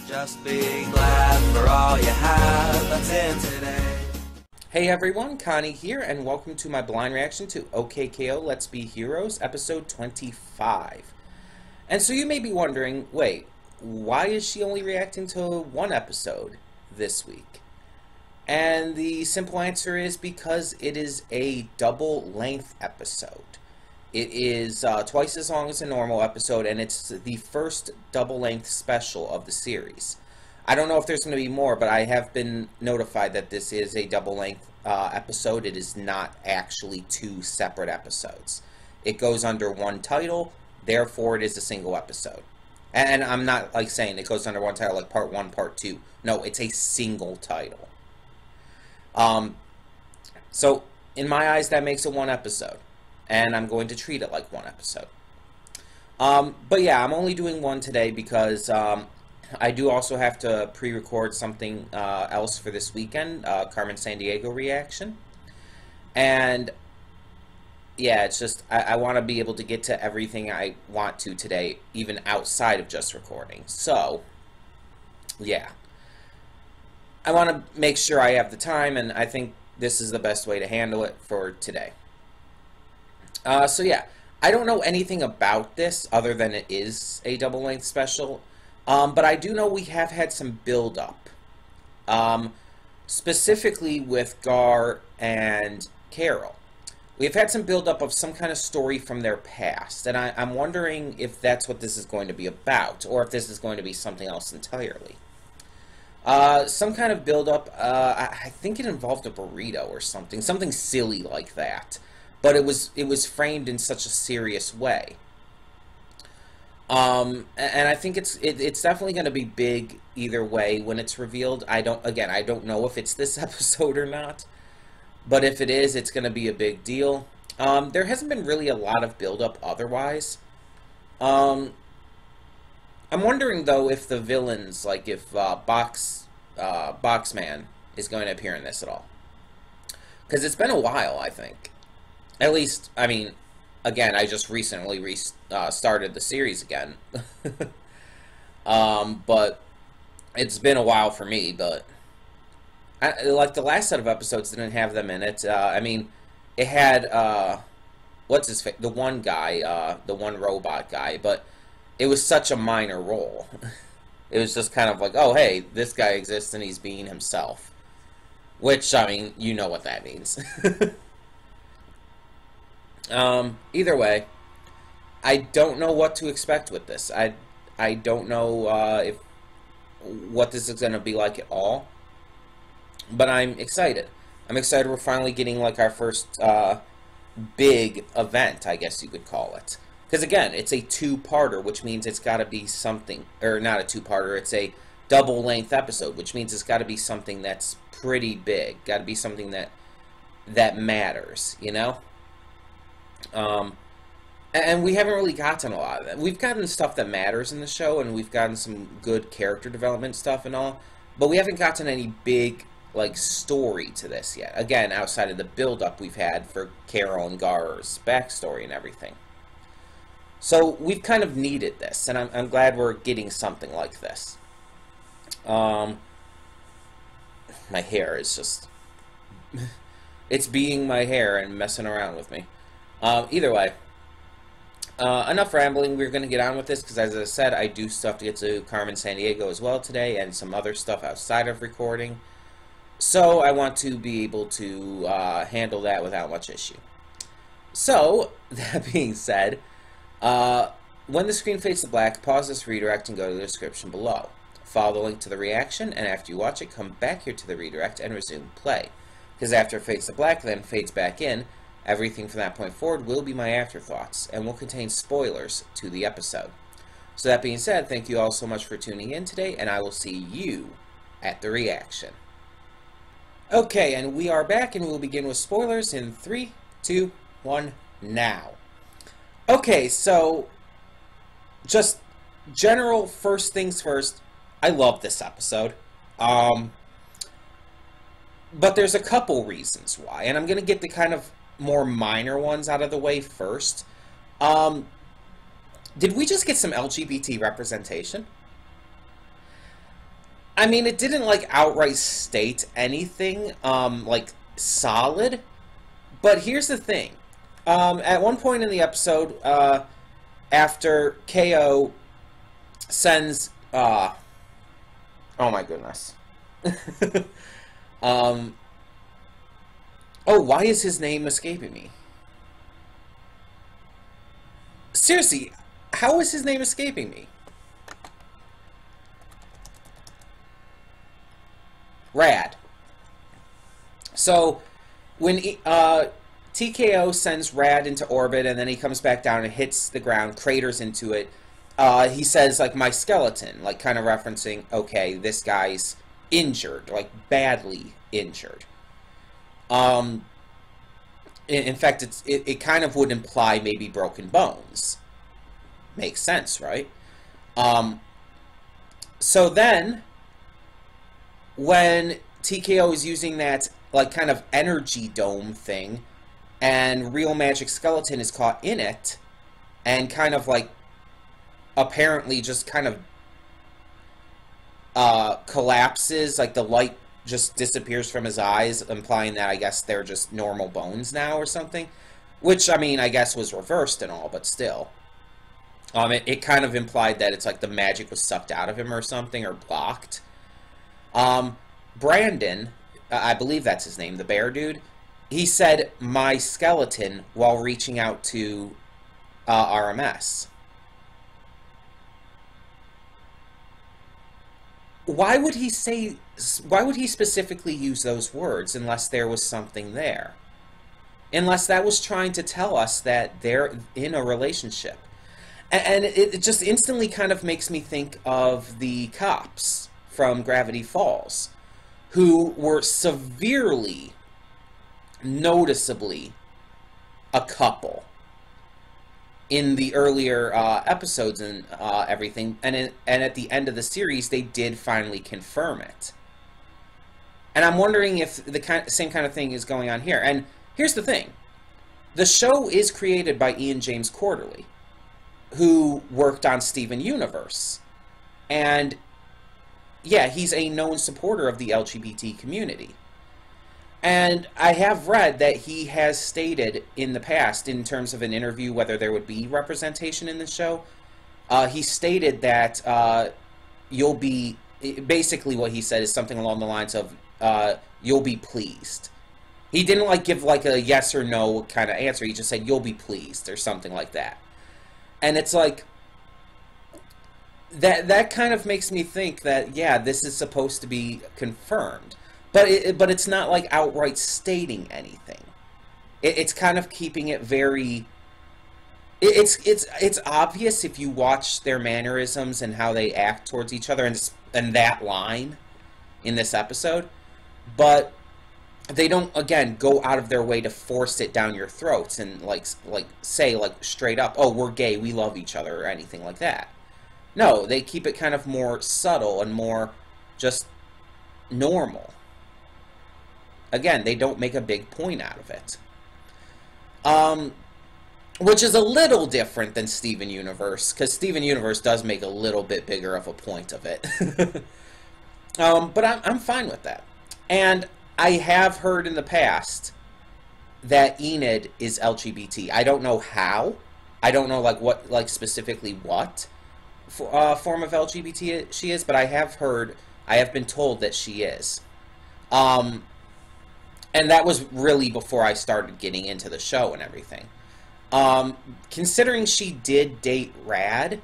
Just be glad for all you have that's in today. Hey everyone, Connie here, and welcome to my blind reaction to T.K.O. Let's Be Heroes, episode 25. And so you may be wondering, wait, why is she only reacting to one episode this week? And the simple answer is because it is a double-length episode. It is twice as long as a normal episode, and it's the first double-length special of the series. I don't know if there's going to be more, but I have been notified that this is a double-length episode. It is not actually two separate episodes. It goes under one title, therefore it is a single episode. And I'm not like saying it goes under one title like part 1, part 2. No, it's a single title. So, in my eyes, that makes it one episode. And I'm going to treat it like one episode. But yeah, I'm only doing one today because I do also have to pre-record something else for this weekend, Carmen Sandiego reaction. And yeah, it's just, I want to be able to get to everything I want to today, even outside of just recording. So, yeah. I want to make sure I have the time, and I think this is the best way to handle it for today. So yeah, I don't know anything about this other than it is a double-length special, but I do know we have had some build-up, specifically with Gar and Carol. We've had some build-up of some kind of story from their past, and I'm wondering if that's what this is going to be about, or if this is going to be something else entirely. Some kind of build-up, I think it involved a burrito or something silly like that. But it was framed in such a serious way. And I think it's definitely going to be big either way when it's revealed. I don't know if it's this episode or not. But if it is, it's going to be a big deal. There hasn't been really a lot of build-up otherwise. I'm wondering, though, if the villains, like if Boxman is going to appear in this at all. Because it's been a while, I think. At least, I mean, again, I just recently started the series again. But it's been a while for me, but like the last set of episodes didn't have them in it. I mean, it had, what's his face? The one guy, the one robot guy, but it was such a minor role. It was just kind of like, oh, hey, this guy exists and he's being himself. Which, I mean, you know what that means. Either way, I don't know what to expect with this. I don't know what this is going to be like at all. But I'm excited. I'm excited we're finally getting like our first big event, I guess you could call it. Because again, it's a two-parter, which means it's got to be something, or not a two-parter, it's a double-length episode, which means it's got to be something that's pretty big. Got to be something that matters, you know? And we haven't really gotten a lot of that. We've gotten stuff that matters in the show, and we've gotten some good character development stuff and all, but we haven't gotten any big, like, story to this yet. Again, outside of the build-up we've had for Carol and Gar's backstory and everything. So, we've kind of needed this, and I'm glad we're getting something like this. My hair is just... it's being my hair and messing around with me. Either way, enough rambling. We're going to get on with this because, as I said, I do stuff to get to Carmen Sandiego as well today and some other stuff outside of recording. So I want to be able to handle that without much issue. So, that being said, when the screen fades to black, pause this redirect and go to the description below. Follow the link to the reaction, and after you watch it, come back here to the redirect and resume play. Because after it fades to black, then fades back in, everything from that point forward will be my afterthoughts, and will contain spoilers to the episode. So that being said, thank you all so much for tuning in today, and I will see you at the reaction. Okay, and we are back, and we'll begin with spoilers in 3, 2, 1, now. Okay, so, just general first things first, I love this episode. But there's a couple reasons why, and I'm going to get the kind of more minor ones out of the way first. Did we just get some LGBT representation? I mean, it didn't, like, outright state anything, like, solid. But here's the thing. At one point in the episode, after T.K.O. sends, oh my goodness. Oh, why is his name escaping me? Seriously, how is his name escaping me? Rad. So, when T.K.O. sends Rad into orbit, and then he comes back down and hits the ground, craters into it, he says, like, my skeleton, like, kind of referencing, okay, this guy's injured, like, badly injured. In fact, it kind of would imply maybe broken bones. Makes sense, right? So then, when T.K.O. is using that, like, kind of energy dome thing, and Real Magic Skeleton is caught in it, and kind of, like, apparently just kind of collapses, like, the light just disappears from his eyes, implying that I guess they're just normal bones now or something. Which, I mean, I guess was reversed and all, but still. It kind of implied that it's like the magic was sucked out of him or something, or blocked. Brandon, I believe that's his name, the bear dude, he said, my skeleton, while reaching out to RMS. Why would he specifically use those words unless there was something there? Unless that was trying to tell us that they're in a relationship. And it just instantly kind of makes me think of the cops from Gravity Falls, who were severely, noticeably a couple in the earlier episodes and everything, and at the end of the series, they did finally confirm it. And I'm wondering if the same kind of thing is going on here. And here's the thing. The show is created by Ian James Quarterly, who worked on Steven Universe. And, yeah, he's a known supporter of the LGBT community. And I have read that he has stated in the past, in terms of an interview, whether there would be representation in the show. He stated that you'll be... Basically what he said is something along the lines of, you'll be pleased. He didn't, like, give, like, a yes or no kind of answer. He just said, you'll be pleased, or something like that. And it's like... That kind of makes me think that, yeah, this is supposed to be confirmed. But it's not, like, outright stating anything. It's kind of keeping it very... It's obvious if you watch their mannerisms and how they act towards each other and that line in this episode. But they don't, again, go out of their way to force it down your throats and, like say, like, straight up, oh, we're gay, we love each other, or anything like that. No, they keep it kind of more subtle and more just normal. Again, they don't make a big point out of it. Which is a little different than Steven Universe, because Steven Universe does make a little bit bigger of a point of it. But I'm fine with that. And I have heard in the past that Enid is LGBT. I don't know how. I don't know, like, what, like, specifically what form of LGBT she is, but I have been told that she is. And that was really before I started getting into the show and everything. Considering she did date Rad,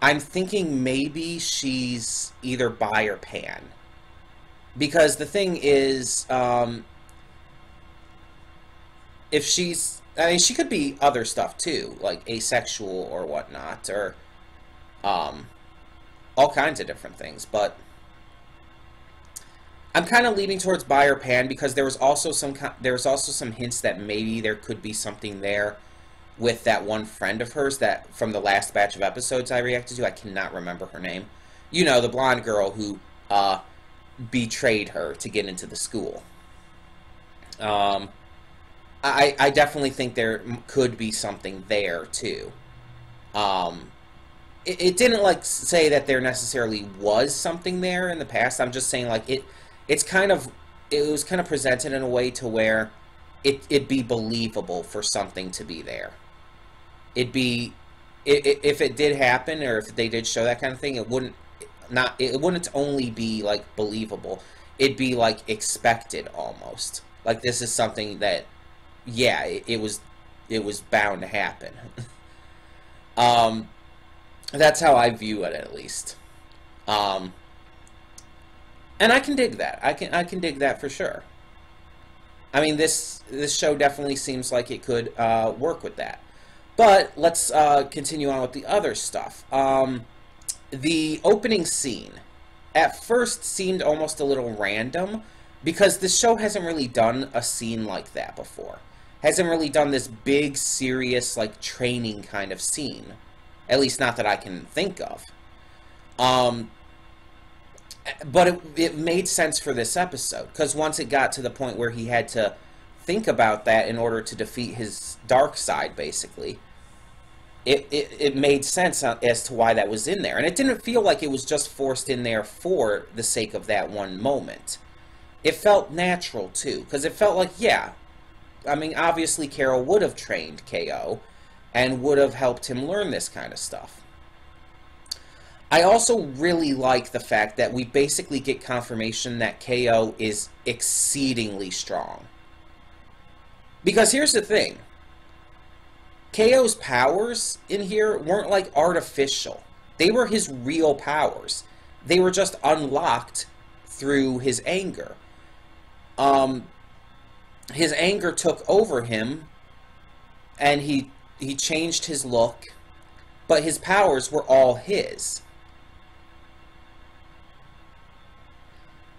I'm thinking maybe she's either bi or pan. Because the thing is, if she's... I mean, she could be other stuff too, like asexual or whatnot, or all kinds of different things, but I'm kind of leaning towards bi or pan because there was also some hints that maybe there could be something there with that one friend of hers that from the last batch of episodes I reacted to. I cannot remember her name. You know, the blonde girl who betrayed her to get into the school. I definitely think there could be something there too. it didn't like say that there necessarily was something there in the past. I'm just saying like it's kind of, it was kind of presented in a way to where it'd be believable for something to be there. It'd be, if it did happen, or if they did show that kind of thing, it wouldn't only be like believable. It'd be like expected almost. Like this is something that, yeah, it was bound to happen. That's how I view it, at least. And I can dig that. I can dig that for sure. I mean, this show definitely seems like it could work with that. But let's continue on with the other stuff. The opening scene at first seemed almost a little random, because this show hasn't really done a scene like that before. Hasn't really done this big, serious, like, training kind of scene. At least not that I can think of. But it made sense for this episode, because once it got to the point where he had to think about that in order to defeat his dark side, basically, it made sense as to why that was in there. And it didn't feel like it was just forced in there for the sake of that one moment. It felt natural, too, because it felt like, yeah, I mean, obviously Carol would have trained K.O. and would have helped him learn this kind of stuff. I also really like the fact that we basically get confirmation that K.O. is exceedingly strong. Because here's the thing. K.O.'s powers in here weren't like artificial. They were his real powers. They were just unlocked through his anger. His anger took over him, and he changed his look, but his powers were all his.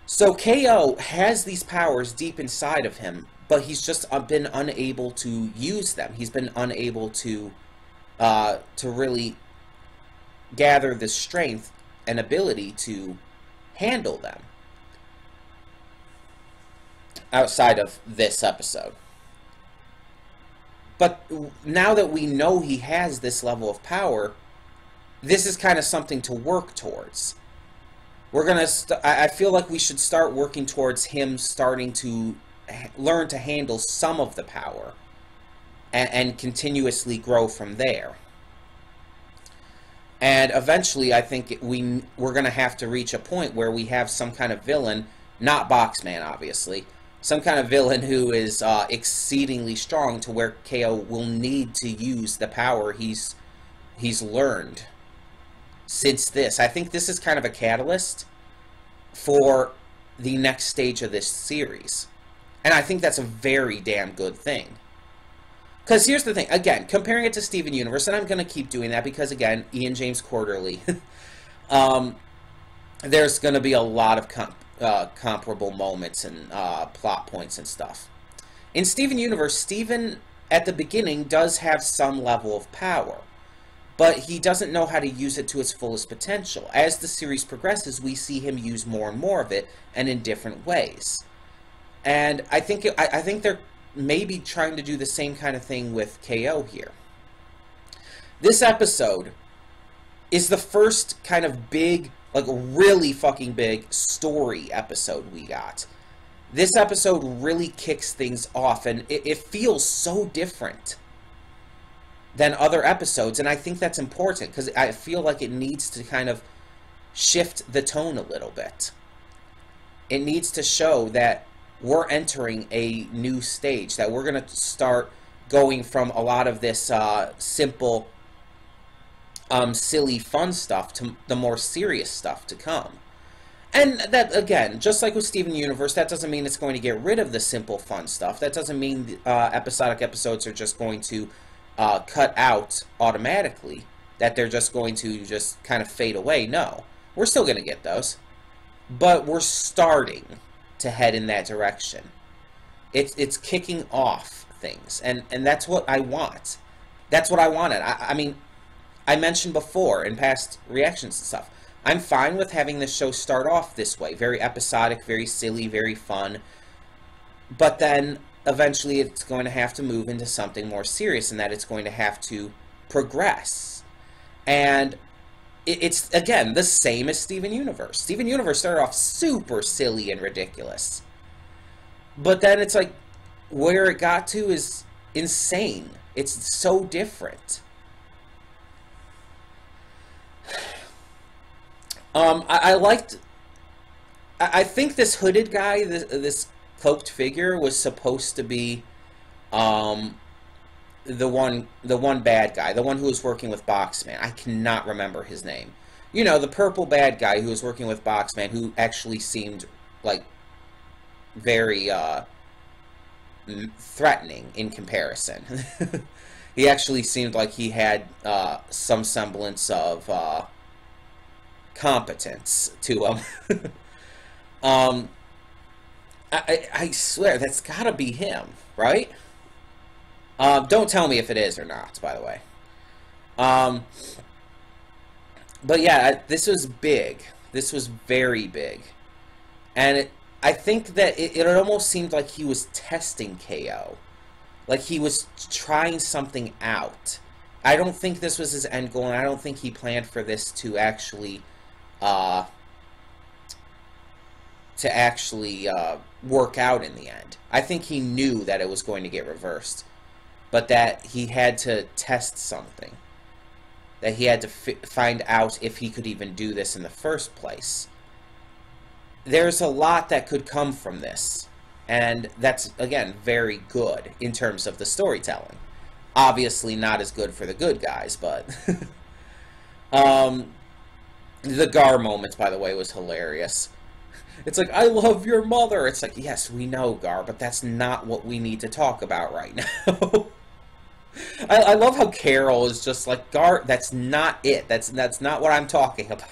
So K.O. has these powers deep inside of him, but he's just been unable to use them. He's been unable to really gather the strength and ability to handle them outside of this episode. But now that we know he has this level of power, this is kind of something to work towards. We're gonna. I feel like we should start working towards him starting to learn to handle some of the power, and continuously grow from there. And eventually, I think we're gonna have to reach a point where we have some kind of villain, not Boxman, obviously, some kind of villain who is exceedingly strong to where K.O. will need to use the power he's learned since this. I think this is kind of a catalyst for the next stage of this series. And I think that's a very damn good thing. Because here's the thing, again, comparing it to Steven Universe, and I'm going to keep doing that because, again, Ian James Quarterly, there's going to be a lot of comparable moments and plot points and stuff. In Steven Universe, Steven, at the beginning, does have some level of power, but he doesn't know how to use it to its fullest potential. As the series progresses, we see him use more and more of it, and in different ways. And I think they're maybe trying to do the same kind of thing with K.O. here. This episode is the first kind of big, like really fucking big story episode we got. This episode really kicks things off, and it feels so different than other episodes, and I think that's important, because I feel like it needs to kind of shift the tone a little bit. It needs to show that we're entering a new stage, that we're going to start going from a lot of this simple, silly, fun stuff to the more serious stuff to come. And that, again, just like with Steven Universe, that doesn't mean it's going to get rid of the simple, fun stuff. That doesn't mean episodic episodes are just going to cut out automatically, that they're just going to just kind of fade away. No, we're still going to get those, but we're starting to head in that direction. It's kicking off things, and that's what I want. That's what I wanted. I mean, I mentioned before in past reactions and stuff, I'm fine with having this show start off this way, very episodic, very silly, very fun, but then eventually it's going to have to move into something more serious, and that it's going to have to progress. And it's, again, the same as Steven Universe. Steven Universe started off super silly and ridiculous. But then it's like, where it got to is insane. It's so different. I liked... I think this hooded guy, this cloaked figure, was supposed to be the one bad guy, the one who was working with Boxman. I cannot remember his name. You know, the purple bad guy who was working with Boxman, who actually seemed like very threatening in comparison. He actually seemed like he had some semblance of competence to him. I swear, that's gotta be him, right? Don't tell me if it is or not, by the way. But yeah, this was big. This was very big. And I think that it almost seemed like he was testing K.O. Like he was trying something out. I don't think this was his end goal, and I don't think he planned for this to actually work out in the end. I think he knew that it was going to get reversed, but that he had to test something. That he had to find out if he could even do this in the first place. There's a lot that could come from this, and that's, again, very good in terms of the storytelling. Obviously not as good for the good guys, but... the Gar moment, by the way, was hilarious. It's like, I love your mother. It's like, yes, we know, Gar, but that's not what we need to talk about right now. I love how Carol is just like, Gar, that's not it. That's not what I'm talking about.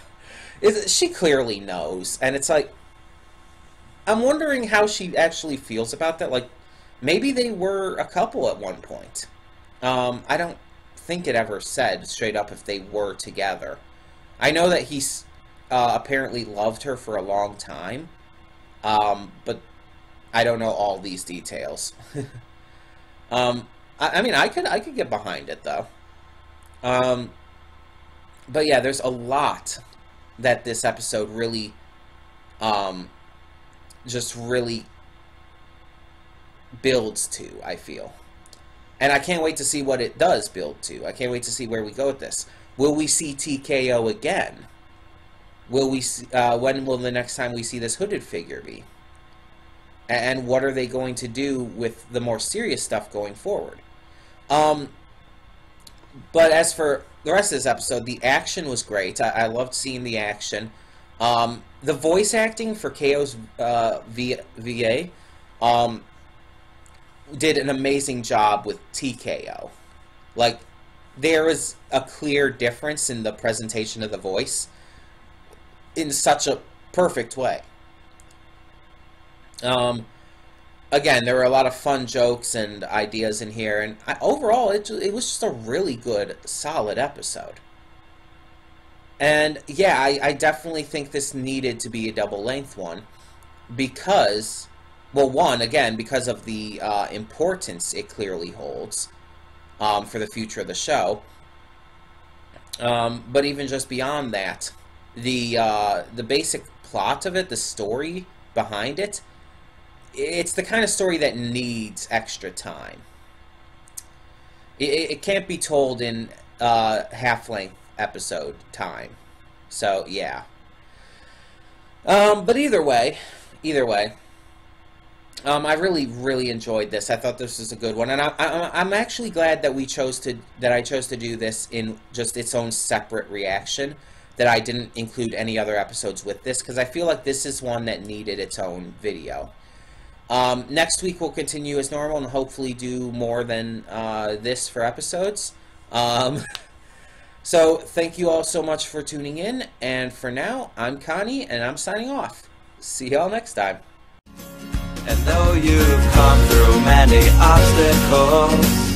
She clearly knows, and it's like, I'm wondering how she actually feels about that. Like, maybe they were a couple at one point. I don't think it ever said straight up if they were together. I know that he's apparently loved her for a long time, but I don't know all these details. I mean, I could get behind it, though. But yeah, there's a lot that this episode really, just really builds to, I feel. And I can't wait to see what it does build to. I can't wait to see where we go with this. Will we see T.K.O. again? Will we see, when will the next time we see this hooded figure be? And what are they going to do with the more serious stuff going forward? But as for the rest of this episode, the action was great. I loved seeing the action. The voice acting for K.O.'s VA did an amazing job with T.K.O. Like, there is a clear difference in the presentation of the voice in such a perfect way. Again, there were a lot of fun jokes and ideas in here, and overall, it was just a really good, solid episode. And yeah, I definitely think this needed to be a double-length one, because, well, one, again, because of the importance it clearly holds for the future of the show, but even just beyond that, the basic plot of it, the story behind it, it's the kind of story that needs extra time. It can't be told in half-length episode time. So, yeah. But either way, I really, really enjoyed this. I thought this was a good one, and I'm actually glad that I chose to do this in just its own separate reaction. That I didn't include any other episodes with this, because I feel like this is one that needed its own video. Next week we'll continue as normal and hopefully do more than this for episodes. So thank you all so much for tuning in, and for now, I'm Connie, and I'm signing off. See y'all next time. And though you've come through many obstacles,